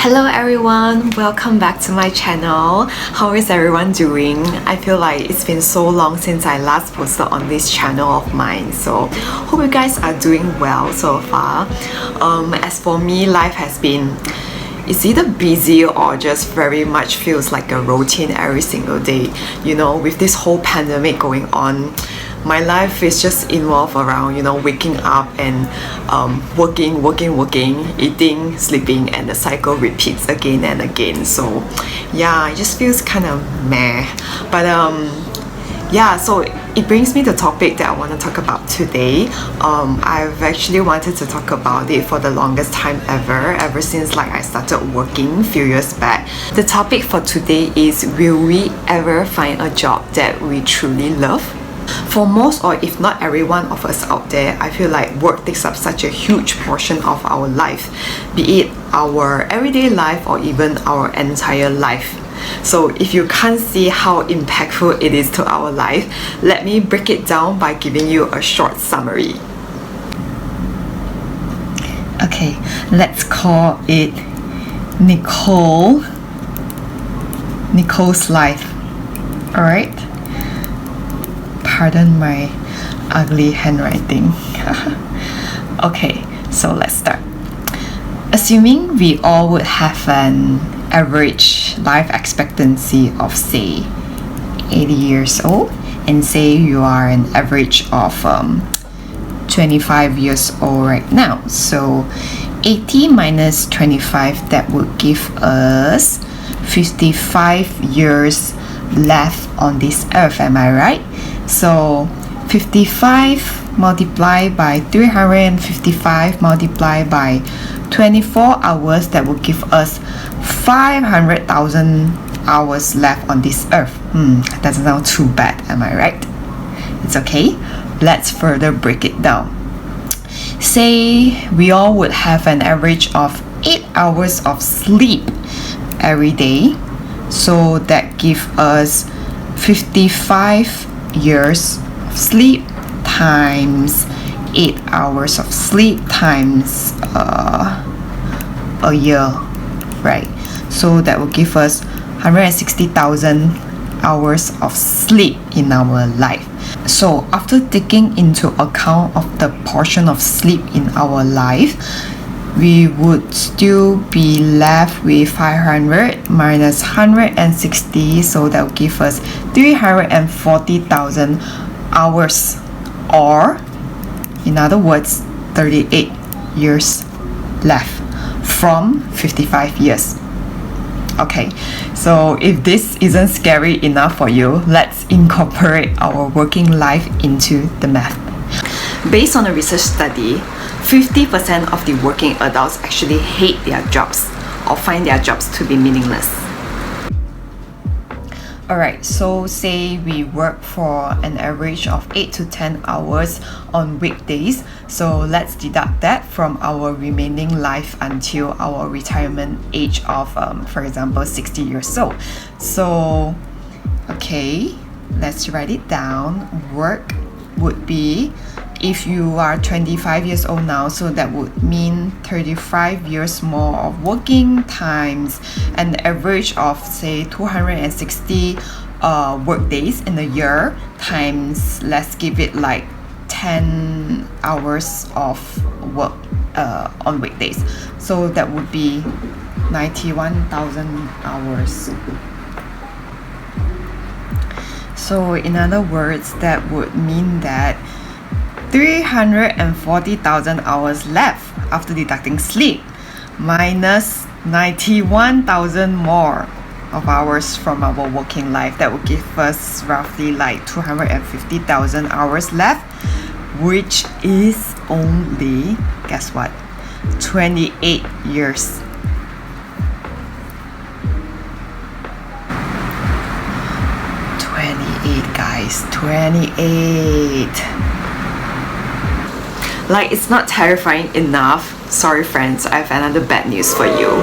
Hello everyone, welcome back to my channel. How is everyone doing? I feel like it's been so long since I last posted on this channel of mine, so hope you guys are doing well so far. As for me, life has been, it's either busy or just very much feels like a routine every single day. You know, with this whole pandemic going on, my life is just involved around, waking up and working, eating, sleeping, and the cycle repeats again and again. So yeah, it just feels kind of meh. But yeah, so it brings me to the topic that I want to talk about today. I've actually wanted to talk about it for the longest time ever since like I started working a few years back. The topic for today is, will we ever find a job that we truly love? For most, or if not every one of us out there, I feel like work takes up such a huge portion of our life, be it our everyday life or even our entire life. So if you can't see how impactful it is to our life, let me break it down by giving you a short summary. Okay, let's call it Nicole's life. Alright? Pardon my ugly handwriting. Okay, so let's start. Assuming we all would have an average life expectancy of say 80 years old, and say you are an average of 25 years old right now, so 80 minus 25, that would give us 55 years left on this earth, am I right? So 55 multiplied by 355 multiplied by 24 hours, that will give us 500,000 hours left on this earth. Doesn't sound too bad, am I right? It's okay. Let's further break it down. Say we all would have an average of 8 hours of sleep every day, so that gives us 55 years of sleep times 8 hours of sleep times a year, right? So that will give us 160,000 hours of sleep in our life. So after taking into account of the portion of sleep in our life, we would still be left with 500 minus 160, so that will give us 340,000 hours, or in other words, 38 years left from 55 years. Okay, so if this isn't scary enough for you, let's incorporate our working life into the math. Based on a research study, 50% of the working adults actually hate their jobs or find their jobs to be meaningless. Alright, so say we work for an average of 8 to 10 hours on weekdays. So let's deduct that from our remaining life until our retirement age of, for example, 60 years old. So, okay, let's write it down. Work would be, if you are 25 years old now, so that would mean 35 years more of working times an average of say 260 work days in a year times, let's give it like 10 hours of work on weekdays, so that would be 91,000 hours. So in other words, that would mean that 340,000 hours left after deducting sleep, minus 91,000 more of hours from our working life. That will give us roughly like 250,000 hours left, which is only, guess what, 28 years. Guys, 28. Like, it's not terrifying enough. Sorry friends, I have another bad news for you.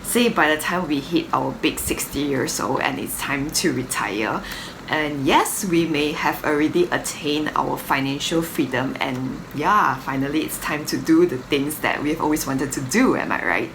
Say by the time we hit our big 60 years old and it's time to retire, and yes, we may have already attained our financial freedom, and yeah, finally it's time to do the things that we've always wanted to do, am I right?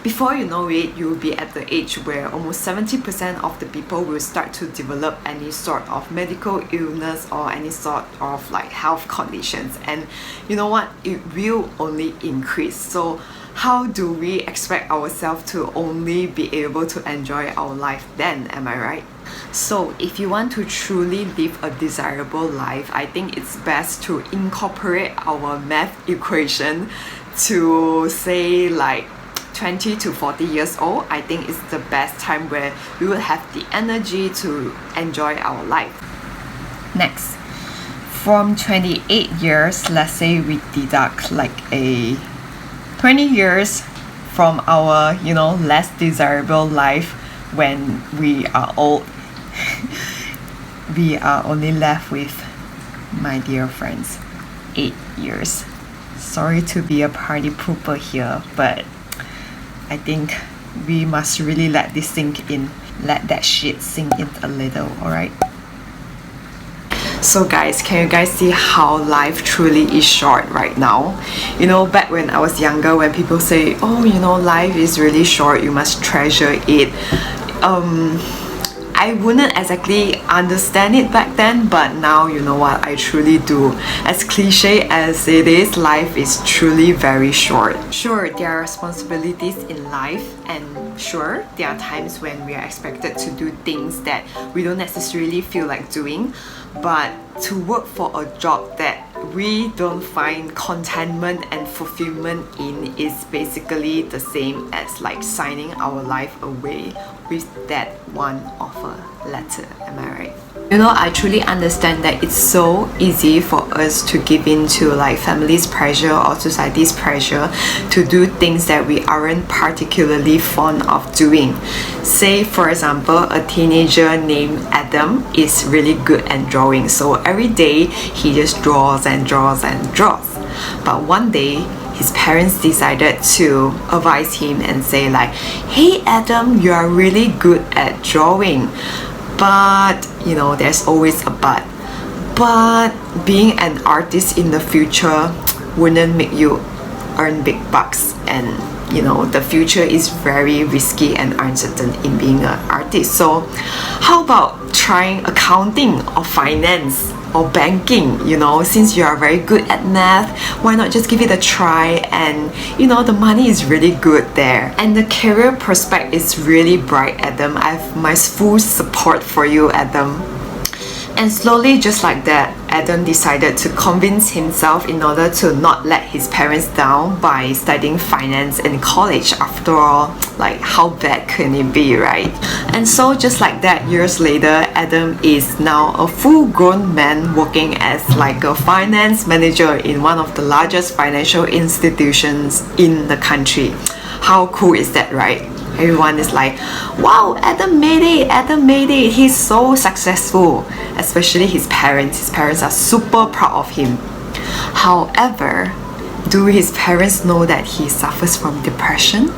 Before you know it, you'll be at the age where almost 70% of the people will start to develop any sort of medical illness or any sort of like health conditions. And you know what? It will only increase. So how do we expect ourselves to only be able to enjoy our life then? Am I right? So if you want to truly live a desirable life, I think it's best to incorporate our math equation to say like 20 to 40 years old. I think it's the best time where we will have the energy to enjoy our life. Next, from 28 years, let's say we deduct like a 20 years from our, less desirable life when we are old. We are only left with, my dear friends, 8 years. Sorry to be a party pooper here, but I think we must really let this sink in. Let that shit sink in a little, alright? So guys, can you guys see how life truly is short right now? Back when I was younger, when people say, oh, life is really short, you must treasure it. I wouldn't exactly understand it back then, but now you know what, I truly do. As cliche as it is, life is truly very short. Sure, there are responsibilities in life, and sure, there are times when we are expected to do things that we don't necessarily feel like doing, but to work for a job that we don't find contentment and fulfillment in is basically the same as like signing our life away with that one offer letter. Am I right? I truly understand that it's so easy for us to give in to like family's pressure or society's pressure to do things that we aren't particularly fond of doing. Say for example, a teenager named Adam is really good at drawing, so every day he just draws and draws and draws. But one day his parents decided to advise him and say like, hey Adam, you are really good at drawing, but there's always a but being an artist in the future wouldn't make you earn big bucks, and the future is very risky and uncertain in being an artist. So how about trying accounting or finance or banking? Since you are very good at math, why not just give it a try? And the money is really good there, and the career prospect is really bright, Adam. I have my full support for you, Adam. And slowly, just like that, Adam decided to convince himself in order to not let his parents down by studying finance in college. After all, like how bad can it be, right? And so just like that, years later, Adam is now a full-grown man working as like a finance manager in one of the largest financial institutions in the country. How cool is that, right? Everyone is like, wow, Adam made it, he's so successful. Especially his parents are super proud of him. However, do his parents know that he suffers from depression?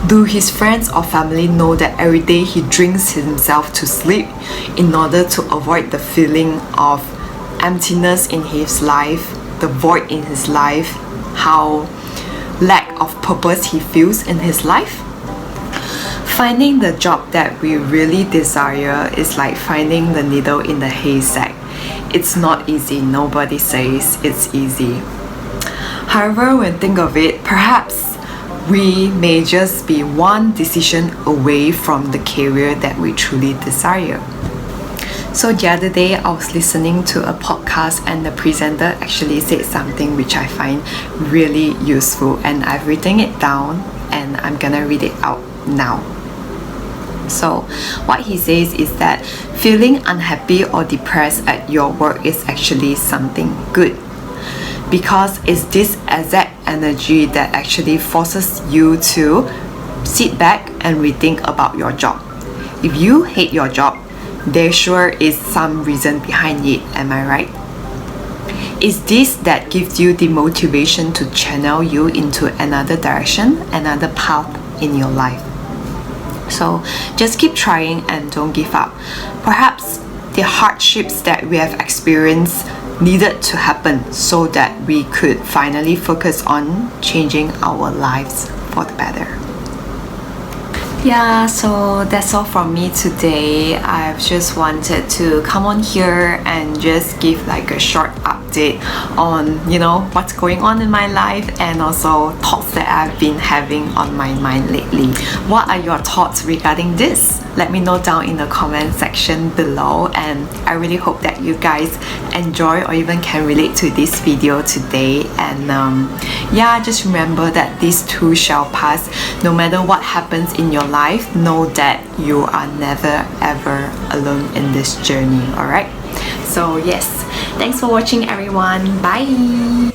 Do his friends or family know that every day he drinks himself to sleep in order to avoid the feeling of emptiness in his life, the void in his life, how lack of purpose he feels in his life? Finding the job that we really desire is like finding the needle in the haystack. It's not easy. Nobody says it's easy. However, when think of it, perhaps we may just be one decision away from the career that we truly desire. So the other day, I was listening to a podcast and the presenter actually said something which I find really useful, and I've written it down and I'm gonna read it out now. So what he says is that feeling unhappy or depressed at your work is actually something good, because it's this exact energy that actually forces you to sit back and rethink about your job. If you hate your job, there sure is some reason behind it, am I right? It's this that gives you the motivation to channel you into another direction, another path in your life. So just keep trying and don't give up. Perhaps the hardships that we have experienced needed to happen so that we could finally focus on changing our lives for the better. Yeah, so that's all from me today. I've just wanted to come on here and just give like a short update on, you know, what's going on in my life and also thoughts that I've been having on my mind lately. What are your thoughts regarding this? Let me know down in the comment section below, and I really hope that you guys enjoy or even can relate to this video today. And yeah, just remember that this too shall pass. No matter what happens in your life, know that you are never ever alone in this journey. Alright, so yes, thanks for watching everyone. Bye.